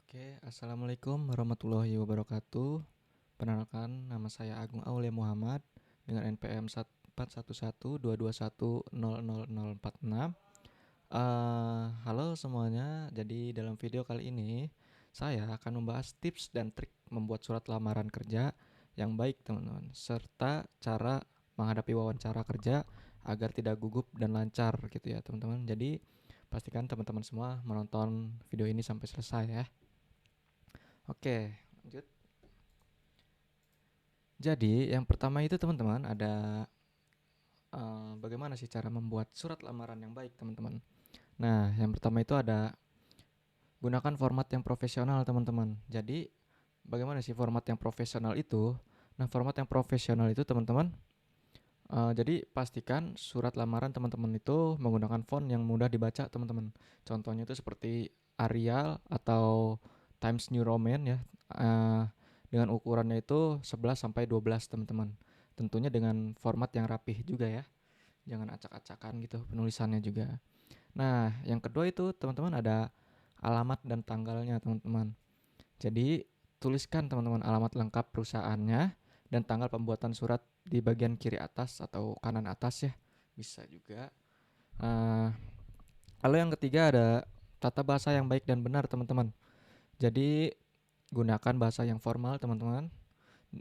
Oke, assalamualaikum warahmatullahi wabarakatuh. Perkenalkan, nama saya Agung Aulia Muhammad dengan NPM 4111221000046. Halo semuanya. Jadi dalam video kali ini saya akan membahas tips dan trik membuat surat lamaran kerja yang baik, teman-teman, serta cara menghadapi wawancara kerja agar tidak gugup dan lancar gitu ya, teman-teman. Jadi pastikan teman-teman semua menonton video ini sampai selesai ya. Oke, lanjut. Jadi yang pertama itu teman-teman ada bagaimana sih cara membuat surat lamaran yang baik, teman-teman. Nah, yang pertama itu ada gunakan format yang profesional, teman-teman. Jadi bagaimana sih format yang profesional itu? Nah, format yang profesional itu teman-teman, jadi pastikan surat lamaran teman-teman itu menggunakan font yang mudah dibaca, teman-teman. Contohnya itu seperti Arial atau Times New Roman ya. eh, dengan ukurannya itu 11 sampai 12, teman-teman. Tentunya dengan format yang rapih juga ya. Jangan acak-acakan gitu penulisannya juga. Nah, yang kedua itu teman-teman ada alamat dan tanggalnya, teman-teman. Jadi tuliskan teman-teman alamat lengkap perusahaannya dan tanggal pembuatan surat di bagian kiri atas atau kanan atas ya. Bisa juga. Nah, lalu yang ketiga ada tata bahasa yang baik dan benar, teman-teman. Jadi gunakan bahasa yang formal, teman-teman.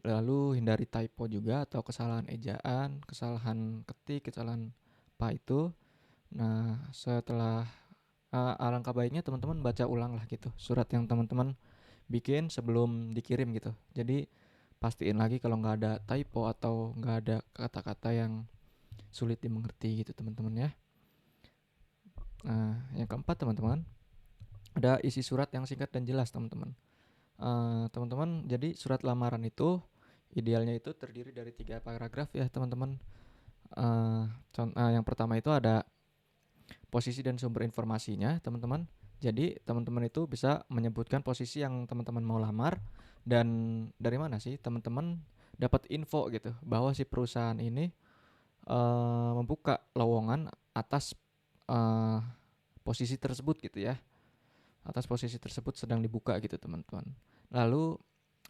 Lalu hindari typo juga atau kesalahan ejaan, kesalahan ketik, kesalahan apa itu. Nah, setelah alangkah baiknya teman-teman baca ulang lah gitu surat yang teman-teman bikin sebelum dikirim gitu. Jadi pastiin lagi kalau nggak ada typo atau nggak ada kata-kata yang sulit dimengerti gitu, teman-teman ya. Nah, yang keempat teman-teman, ada isi surat yang singkat dan jelas, teman-teman. Teman-teman, jadi surat lamaran itu idealnya itu terdiri dari 3 paragraf ya, teman-teman. Yang pertama itu ada posisi dan sumber informasinya, teman-teman. Jadi teman-teman itu bisa menyebutkan posisi yang teman-teman mau lamar dan dari mana sih teman-teman dapat info gitu bahwa si perusahaan ini membuka lowongan atas eh, posisi tersebut gitu ya. Atas posisi tersebut sedang dibuka gitu, teman-teman. Lalu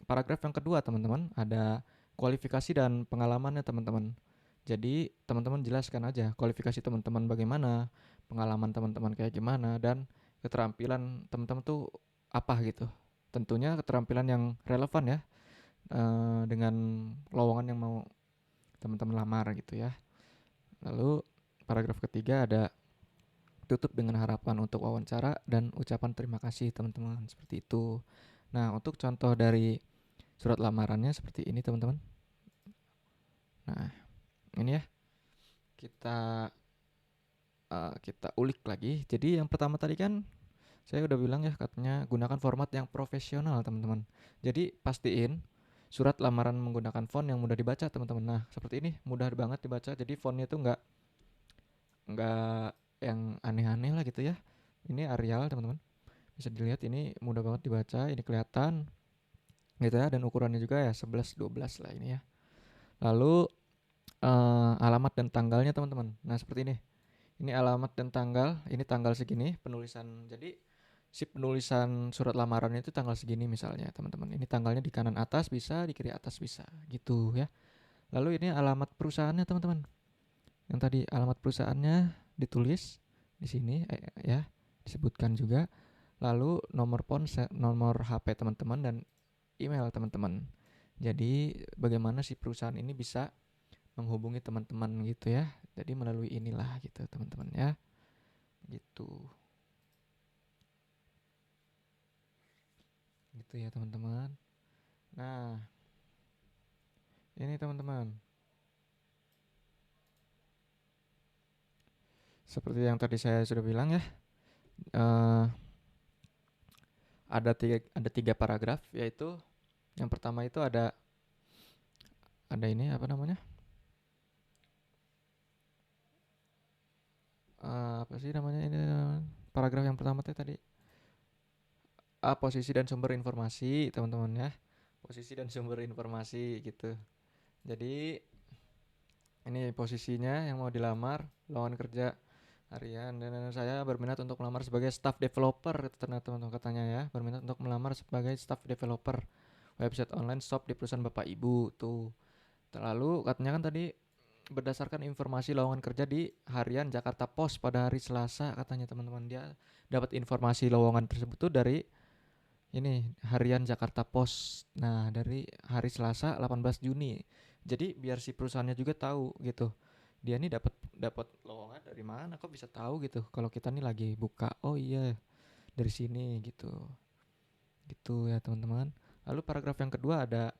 paragraf yang kedua, teman-teman, ada kualifikasi dan pengalamannya, teman-teman. Jadi teman-teman jelaskan aja kualifikasi teman-teman bagaimana, pengalaman teman-teman kayak gimana, dan keterampilan teman-teman tuh apa gitu. Tentunya keterampilan yang relevan ya dengan lowongan yang mau teman-teman lamar gitu ya. Lalu paragraf ketiga ada tutup dengan harapan untuk wawancara dan ucapan terima kasih, teman-teman. Seperti itu. Nah, untuk contoh dari surat lamarannya seperti ini, teman-teman. Nah, ini ya kita kita ulik lagi. Jadi yang pertama tadi kan saya udah bilang ya katanya gunakan format yang profesional, teman-teman. Jadi pastiin surat lamaran menggunakan font yang mudah dibaca, teman-teman. Nah, seperti ini mudah banget dibaca. Jadi fontnya itu nggak yang aneh-aneh lah gitu ya. Ini Arial, teman-teman. Bisa dilihat ini mudah banget dibaca, ini kelihatan gitu ya, dan ukurannya juga ya 11 12 lah ini ya. Lalu alamat dan tanggalnya, teman-teman. Nah, seperti ini. Ini alamat dan tanggal, ini tanggal segini penulisan. Jadi si penulisan surat lamaran itu tanggal segini misalnya, teman-teman. Ini tanggalnya di kanan atas bisa, di kiri atas bisa, gitu ya. Lalu ini alamat perusahaannya, teman-teman. Yang tadi alamat perusahaannya ditulis di sini ya, disebutkan juga. Lalu nomor ponsel, nomor HP teman-teman dan email teman-teman. Jadi bagaimana si perusahaan ini bisa menghubungi teman-teman gitu ya. Jadi melalui inilah gitu, teman-teman ya. Gitu. Gitu ya, teman-teman. Nah, ini teman-teman. Seperti yang tadi saya sudah bilang ya, eh, ada tiga paragraf, yaitu yang pertama itu ada ini apa namanya? Apa sih namanya ini? Paragraf yang pertama tadi posisi dan sumber informasi, teman-teman ya. Posisi dan sumber informasi gitu. Jadi ini posisinya yang mau dilamar, lowongan kerja. harian dan saya berminat untuk melamar sebagai staff developer ternyata teman-teman katanya ya, berminat untuk melamar sebagai staff developer website online shop di perusahaan Bapak Ibu tuh. Lalu katanya kan tadi berdasarkan informasi lowongan kerja di harian Jakarta Post pada hari Selasa katanya teman-teman, dia dapat informasi lowongan tersebut tuh dari ini harian Jakarta Post. Nah, dari hari Selasa 18 Juni. Jadi biar si perusahaannya juga tahu gitu. Dia nih dapat dapat lowongan dari mana kok bisa tahu gitu kalau kita nih lagi buka. Oh iya, dari sini gitu. Gitu ya, teman-teman. Lalu paragraf yang kedua ada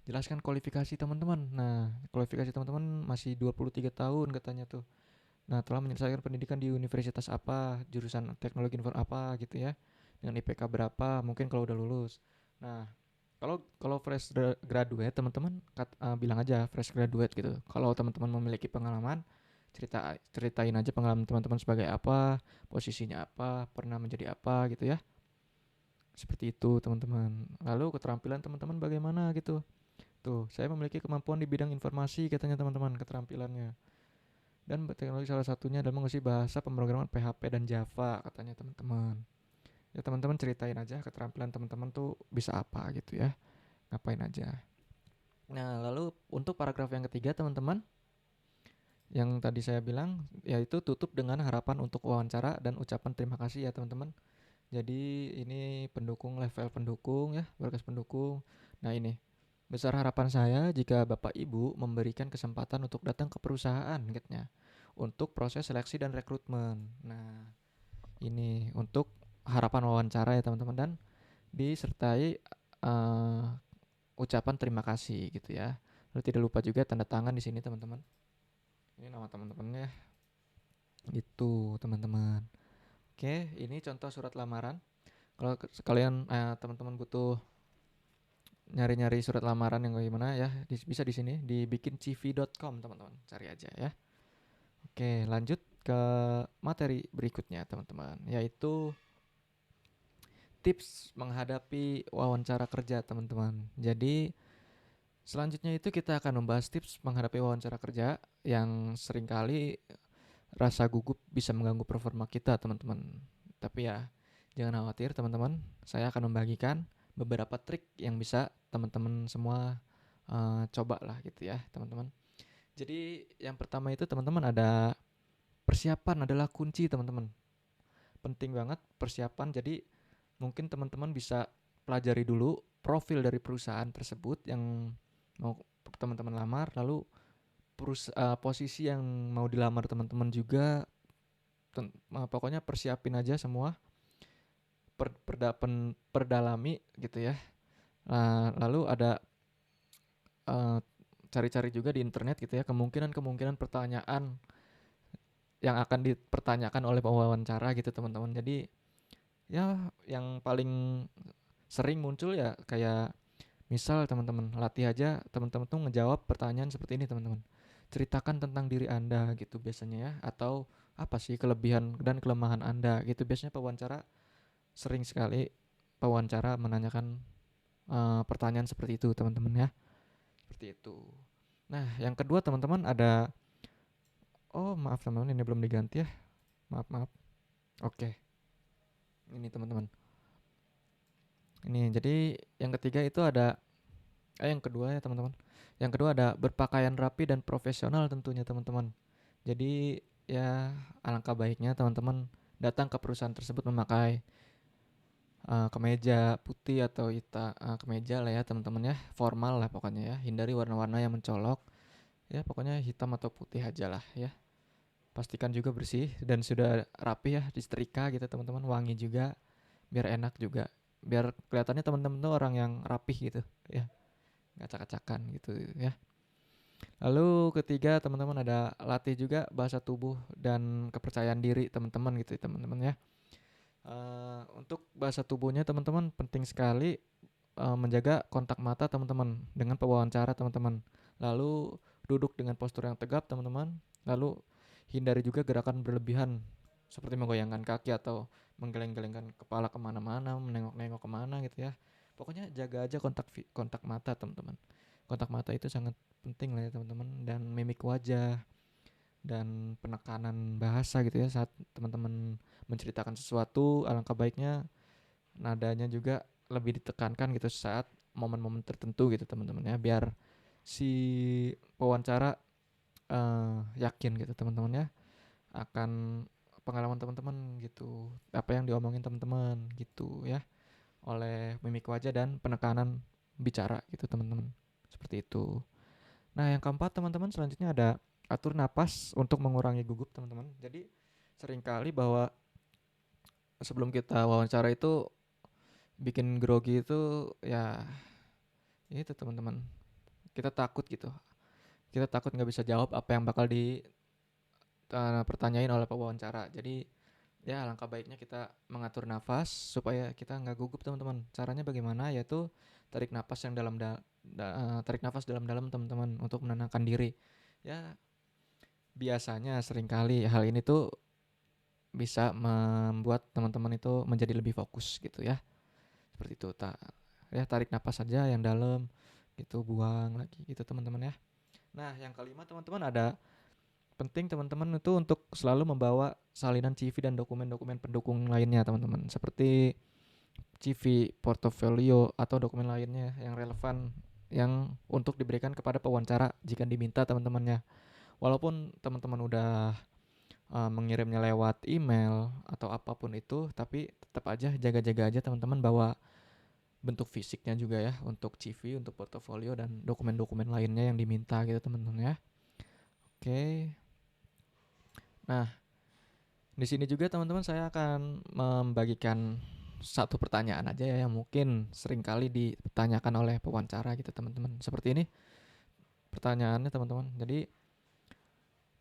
jelaskan kualifikasi teman-teman. Nah, kualifikasi teman-teman masih 23 tahun katanya tuh. Nah, telah menyelesaikan pendidikan di universitas apa, jurusan teknologi info apa gitu ya. Dengan IPK berapa, mungkin kalau udah lulus. Nah, kalau kalau fresh graduate teman-teman bilang aja fresh graduate gitu. Kalau teman-teman memiliki pengalaman, ceritain aja pengalaman teman-teman sebagai apa, posisinya apa, pernah menjadi apa gitu ya. Seperti itu, teman-teman. Lalu keterampilan teman-teman bagaimana gitu. Tuh, saya memiliki kemampuan di bidang informasi katanya teman-teman keterampilannya. Dan teknologi salah satunya adalah menguasai bahasa pemrograman PHP dan Java katanya teman-teman. Ya teman-teman ceritain aja keterampilan teman-teman tuh bisa apa gitu ya. Ngapain aja. Nah, lalu untuk paragraf yang ketiga teman-teman, yang tadi saya bilang yaitu tutup dengan harapan untuk wawancara dan ucapan terima kasih ya teman-teman. Jadi ini pendukung, level pendukung ya, berkas pendukung. Nah, ini besar harapan saya jika Bapak Ibu memberikan kesempatan untuk datang ke perusahaan katanya untuk proses seleksi dan rekrutmen. Nah, ini untuk harapan wawancara ya teman-teman, dan disertai uh, ucapan terima kasih gitu ya. Lalu tidak lupa juga tanda tangan di sini teman-teman. Ini nama teman-temannya gitu teman-teman. Oke, ini contoh surat lamaran. Kalau kalian teman-teman butuh nyari-nyari surat lamaran yang bagaimana ya, bisa di sini di bikincv.com teman-teman. Cari aja ya. Oke, lanjut ke materi berikutnya teman-teman, yaitu tips menghadapi wawancara kerja teman-teman. Jadi selanjutnya itu kita akan membahas tips menghadapi wawancara kerja yang seringkali rasa gugup bisa mengganggu performa kita teman-teman. Tapi ya jangan khawatir teman-teman, saya akan membagikan beberapa trik yang bisa teman-teman semua coba lah gitu ya teman-teman. Jadi yang pertama itu teman-teman ada persiapan adalah kunci teman-teman. Penting banget persiapan. Jadi mungkin teman-teman bisa pelajari dulu profil dari perusahaan tersebut yang mau teman-teman lamar, lalu posisi yang mau dilamar teman-teman juga. Pokoknya persiapin aja semua, perdalami gitu ya. Nah, lalu ada uh, cari-cari juga di internet gitu ya kemungkinan pertanyaan yang akan dipertanyakan oleh pewawancara gitu teman-teman. Jadi ya yang paling sering muncul ya kayak misal teman-teman latih aja teman-teman tuh ngejawab pertanyaan seperti ini teman-teman. Ceritakan tentang diri Anda gitu biasanya ya, atau apa sih kelebihan dan kelemahan Anda gitu. Biasanya pewawancara sering sekali pewawancara menanyakan pertanyaan seperti itu teman-teman ya. Seperti itu. Nah, yang kedua teman-teman ada, oh maaf teman-teman ini belum diganti ya. Maaf. Oke. Ini teman-teman. Ini jadi yang ketiga itu ada yang kedua ya teman-teman. Yang kedua ada berpakaian rapi dan profesional tentunya teman-teman. Jadi ya alangkah baiknya teman-teman datang ke perusahaan tersebut memakai kemeja putih atau kemeja lah ya teman-teman ya, formal lah pokoknya ya. Hindari warna-warna yang mencolok. Ya pokoknya hitam atau putih aja lah ya. Pastikan juga bersih dan sudah rapi ya, disetrika gitu teman-teman, wangi juga biar enak juga. Biar kelihatannya teman-teman tuh orang yang rapih gitu ya. Nggak acak-acakan gitu ya. Lalu ketiga teman-teman ada latih juga bahasa tubuh dan kepercayaan diri teman-teman gitu ya teman-teman ya. Untuk bahasa tubuhnya teman-teman penting sekali menjaga kontak mata teman-teman dengan pewawancara teman-teman. Lalu duduk dengan postur yang tegap teman-teman. Lalu hindari juga gerakan berlebihan seperti menggoyangkan kaki atau menggeleng-gelengkan kepala kemana-mana, menengok-nengok kemana gitu ya. Pokoknya jaga aja kontak mata teman-teman. Kontak mata itu sangat penting lah ya teman-teman, dan mimik wajah. dan penekanan bahasa gitu ya saat teman-teman menceritakan sesuatu. Alangkah baiknya nadanya juga lebih ditekankan gitu saat momen-momen tertentu gitu teman-teman ya, biar si pewawancara yakin gitu teman-teman ya akan pengalaman teman-teman gitu, apa yang diomongin teman-teman gitu ya, oleh mimik wajah dan penekanan bicara gitu teman-teman, seperti itu. Nah yang keempat teman-teman, selanjutnya ada atur napas untuk mengurangi gugup teman-teman. Jadi seringkali bahwa sebelum kita wawancara itu bikin grogi itu ya itu teman-teman, kita takut gitu, kita takut nggak bisa jawab apa yang bakal pertanyain oleh pewawancara. Jadi ya alangkah baiknya kita mengatur nafas supaya kita nggak gugup teman-teman. Caranya bagaimana? Yaitu tarik nafas yang tarik nafas dalam-dalam teman-teman untuk menenangkan diri. Ya biasanya seringkali hal ini tuh bisa membuat teman-teman itu menjadi lebih fokus gitu ya. Seperti itu. Ya tarik nafas saja yang dalam gitu, buang lagi gitu teman-teman ya. Nah, yang kelima teman-teman, ada penting teman-teman itu untuk selalu membawa salinan CV dan dokumen-dokumen pendukung lainnya teman-teman, seperti CV, portofolio atau dokumen lainnya yang relevan yang untuk diberikan kepada pewawancara jika diminta teman-temannya. Walaupun teman-teman udah mengirimnya lewat email atau apapun itu, tapi tetap aja jaga-jaga aja teman-teman bawa bentuk fisiknya juga ya untuk CV, untuk portofolio dan dokumen-dokumen lainnya yang diminta gitu teman-teman ya. Oke. Nah, di sini juga teman-teman saya akan membagikan satu pertanyaan aja ya yang mungkin sering kali ditanyakan oleh pewawancara gitu teman-teman. Seperti ini pertanyaannya teman-teman. Jadi,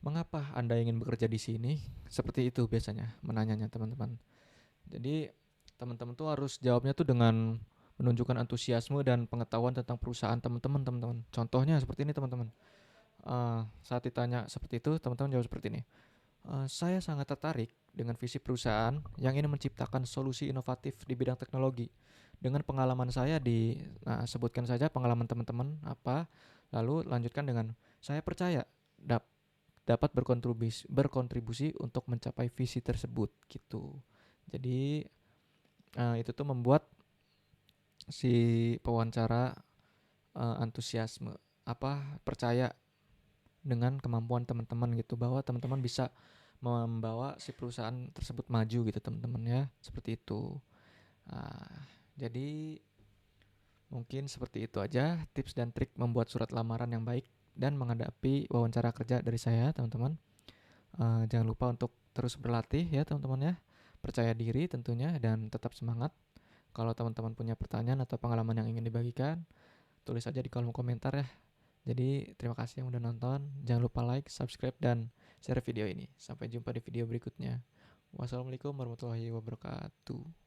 mengapa Anda ingin bekerja di sini? Seperti itu biasanya menanyanya teman-teman. Jadi, teman-teman tuh harus jawabnya tuh dengan menunjukkan antusiasme dan pengetahuan tentang perusahaan teman-teman, teman-teman. Contohnya seperti ini teman-teman. Saat ditanya seperti itu, teman-teman jawab seperti ini. Saya sangat tertarik dengan visi perusahaan yang ingin menciptakan solusi inovatif di bidang teknologi. Dengan pengalaman saya sebutkan saja pengalaman teman-teman apa, lalu lanjutkan dengan saya percaya dapat berkontribusi untuk mencapai visi tersebut gitu. Jadi itu tuh membuat si pewawancara antusiasme percaya dengan kemampuan teman-teman gitu, bahwa teman-teman bisa membawa si perusahaan tersebut maju gitu teman-teman ya, seperti itu. Jadi mungkin seperti itu aja tips dan trik membuat surat lamaran yang baik dan menghadapi wawancara kerja dari saya teman-teman. Jangan lupa untuk terus berlatih ya teman-teman ya, percaya diri tentunya dan tetap semangat. Kalau teman-teman punya pertanyaan atau pengalaman yang ingin dibagikan, tulis aja di kolom komentar ya. Jadi terima kasih yang udah nonton. Jangan lupa like, subscribe, dan share video ini. Sampai jumpa di video berikutnya. Wassalamualaikum warahmatullahi wabarakatuh.